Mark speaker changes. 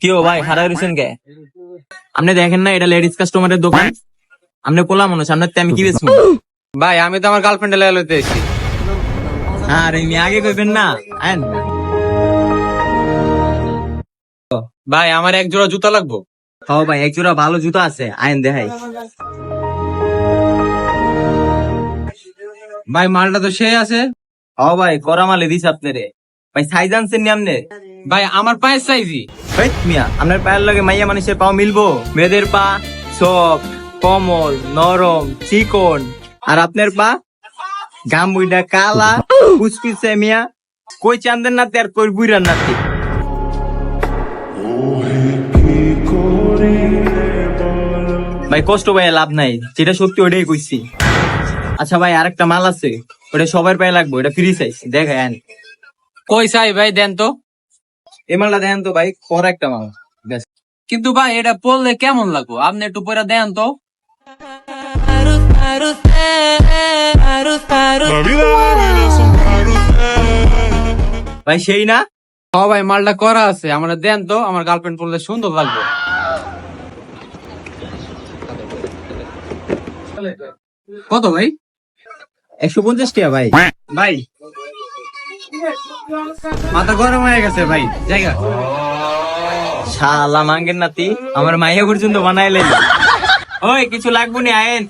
Speaker 1: কি ও ভাই খারাপ রয়েছেন কে? আপনি দেখেন না এটা লেডিস কাস্টমারের দোকান, আপনি পোলা মানুষ, আপনার আমি কি বেচবো?
Speaker 2: ভাই আমি তো আমার গার্লফ্রেন্ডে লেগে লইতে এসেছি।
Speaker 1: আরে মি আগে কইবেন না। আইন
Speaker 2: ভাই আমার এক জোড়া জুতা লাগবো।
Speaker 1: হ ভাই, এক জোড়া ভালো জুতো আছে, আইন দেখাই।
Speaker 2: ভাই মালটা তো সেই আছে।
Speaker 1: হ ভাই, করা মালে দিস আপনারে। ভাই সাইজ আনছেন নি আপনি?
Speaker 2: ভাই আমার পায়ের সাইজই।
Speaker 1: হেই মিয়া, আপনার পায়ের লগে মাইয়া মানুষের পাও মিলবো? মেয়েদের পা সফট, কোমল, নরম, চিকন, আর আপনার পা গামুইটা কালা কুচকুচে। মিয়া কই চান্দের নাতে আর কই বুইরার নাতে। ভাই কষ্ট ভাই লাভ নাই, যেটা সত্যি ওটাই কইছি। আচ্ছা ভাই, আরেকটা মাল আছে, ওটা সবার পায়ে লাগবে, ওটা ফ্রি সাইজ, দেখায়।
Speaker 2: কই চাই ভাই দেন তো।
Speaker 1: এই মালটা দেখেন তো ভাই, পর একটা মাল।
Speaker 2: কিন্তু ভাই এটা পরলে কেমন লাগবো, আপনি একটু পরে দেন তো।
Speaker 1: ভাই সেই না?
Speaker 2: হ ভাই মালটা করা আছে, আমরা দেন তো, আমার গার্লফ্রেন্ড পরলে সুন্দর লাগবে। কত ভাই?
Speaker 1: 150 টাকা ভাই।
Speaker 2: ভাই মাথা গরম হয়ে গেছে ভাই, জায়গা।
Speaker 1: শালা মাঙ্গের নাতি আমার মাইয়া পর্যন্ত বানাইলে। ওই কিছু লাগবো নি, আয়েন।